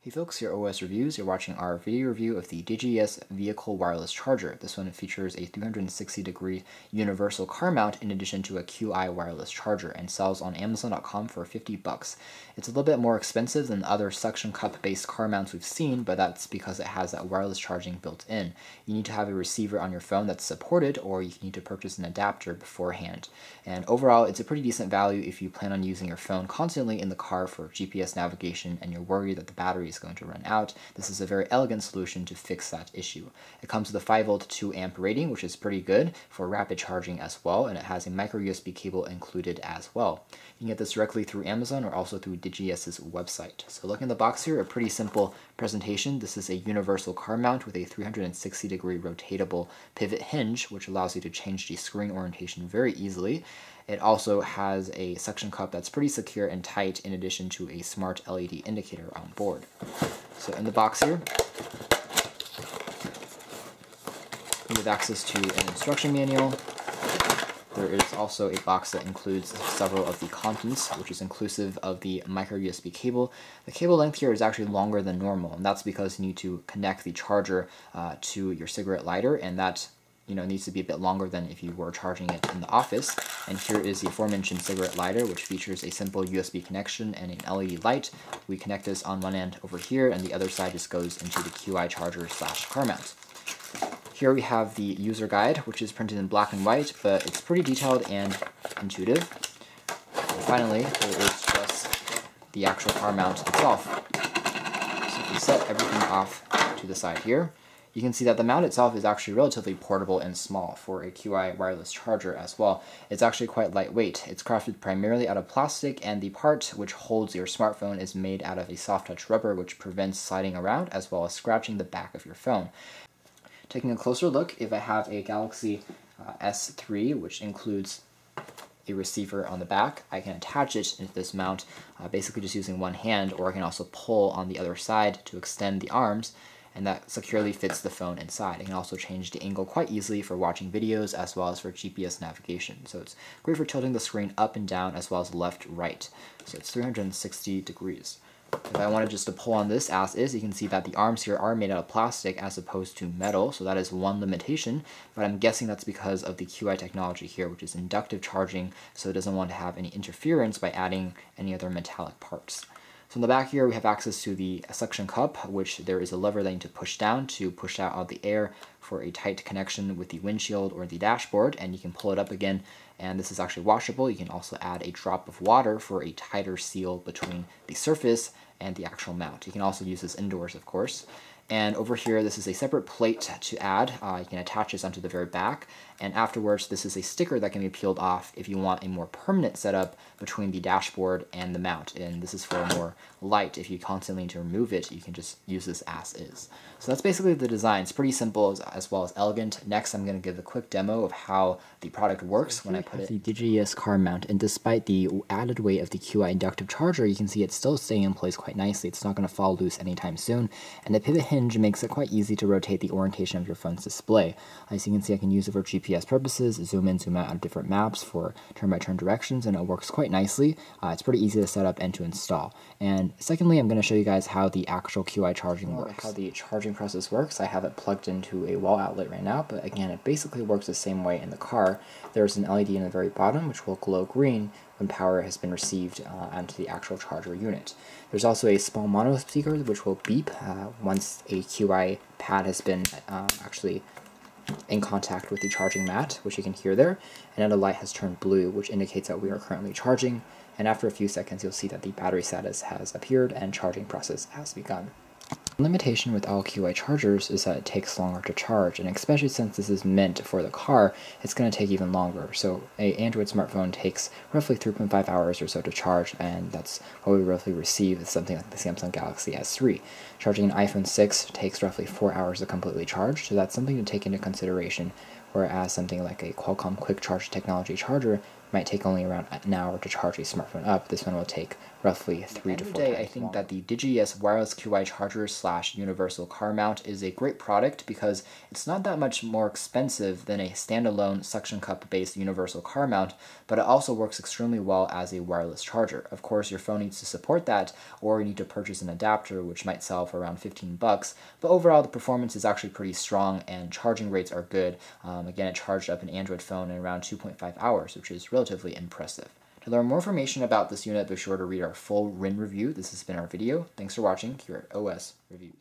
Hey folks, here OS Reviews. You're watching our video review of the DiGiYes Vehicle Wireless Charger. This one features a 360-degree universal car mount in addition to a QI wireless charger and sells on Amazon.com for $50. It's a little bit more expensive than the other suction cup-based car mounts we've seen, but that's because it has that wireless charging built in. You need to have a receiver on your phone that's supported, or you need to purchase an adapter beforehand. And overall, it's a pretty decent value if you plan on using your phone constantly in the car for GPS navigation and you're worried that the battery is going to run out. This is a very elegant solution to fix that issue. It comes with a 5-volt 2-amp rating, which is pretty good for rapid charging as well, and it has a micro USB cable included as well. You can get this directly through Amazon or also through DiGiYes' website. So looking at the box here, a pretty simple presentation. This is a universal car mount with a 360-degree rotatable pivot hinge, which allows you to change the screen orientation very easily. It also has a suction cup that's pretty secure and tight, in addition to a smart LED indicator on board. So in the box here, you have access to an instruction manual. There is also a box that includes several of the contents, which is inclusive of the micro USB cable. The cable length here is actually longer than normal, and that's because you need to connect the charger to your cigarette lighter, and that needs to be a bit longer than if you were charging it in the office. And here is the aforementioned cigarette lighter, which features a simple USB connection and an LED light. We connect this on one end over here, and the other side just goes into the QI charger / car mount. Here we have the user guide, which is printed in black and white, but it's pretty detailed and intuitive. Finally, there is just the actual car mount itself. So if we set everything off to the side here, you can see that the mount itself is actually relatively portable and small for a QI wireless charger as well. It's actually quite lightweight. It's crafted primarily out of plastic, and the part which holds your smartphone is made out of a soft touch rubber, which prevents sliding around as well as scratching the back of your phone. Taking a closer look, if I have a Galaxy S3, which includes a receiver on the back, I can attach it into this mount basically just using one hand, or I can also pull on the other side to extend the arms, and that securely fits the phone inside. I can also change the angle quite easily for watching videos as well as for GPS navigation. So it's great for tilting the screen up and down as well as left, right. So it's 360 degrees. If I wanted just to pull on this as is, you can see that the arms here are made out of plastic as opposed to metal, so that is one limitation, but I'm guessing that's because of the QI technology here, which is inductive charging, so it doesn't want to have any interference by adding any other metallic parts. So in the back here, we have access to the suction cup, which there is a lever that you need to push down to push out all the air for a tight connection with the windshield or the dashboard, and you can pull it up again, and this is actually washable. You can also add a drop of water for a tighter seal between the surface and the actual mount. You can also use this indoors, of course. And over here, this is a separate plate to add. You can attach this onto the very back, and afterwards this is a sticker that can be peeled off if you want a more permanent setup between the dashboard and the mount, and this is for more light. If you constantly need to remove it, you can just use this as is. So that's basically the design. It's pretty simple as well as elegant. Next, I'm going to give a quick demo of how the product works when I put it. The DiGiYes car mount, and despite the added weight of the QI inductive charger, you can see it's still staying in place quite nicely. It's not going to fall loose anytime soon, and the pivot hinge makes it quite easy to rotate the orientation of your phone's display. As you can see, I can use it for GPS purposes, zoom in, zoom out on different maps for turn-by-turn directions, and it works quite nicely. It's pretty easy to set up and to install. And secondly, I'm going to show you guys how the actual QI charging works. How the charging process works, I have it plugged into a wall outlet right now, but again, it basically works the same way in the car. There's an LED in the very bottom, which will glow green when power has been received onto the actual charger unit. There's also a small mono speaker which will beep once a QI pad has been actually in contact with the charging mat, which you can hear there, and then a light has turned blue, which indicates that we are currently charging, and after a few seconds you'll see that the battery status has appeared and charging process has begun. The limitation with all QI chargers is that it takes longer to charge, and especially since this is meant for the car, it's going to take even longer. So an Android smartphone takes roughly 3.5 hours or so to charge, and that's what we roughly receive with something like the Samsung Galaxy S3. Charging an iPhone 6 takes roughly 4 hours to completely charge, so that's something to take into consideration, whereas something like a Qualcomm quick charge technology charger might take only around an hour to charge a smartphone up. This one will take roughly 3 to 4 times. I think that the DiGiYes wireless QI charger / universal car mount is a great product because it's not that much more expensive than a standalone suction cup based universal car mount, but it also works extremely well as a wireless charger. Of course, your phone needs to support that, or you need to purchase an adapter, which might sell for around 15 bucks, but overall the performance is actually pretty strong and charging rates are good. Again, it charged up an Android phone in around 2.5 hours, which is relatively impressive. To learn more information about this unit, be sure to read our full RIN review. This has been our video. Thanks for watching here at OS Reviews.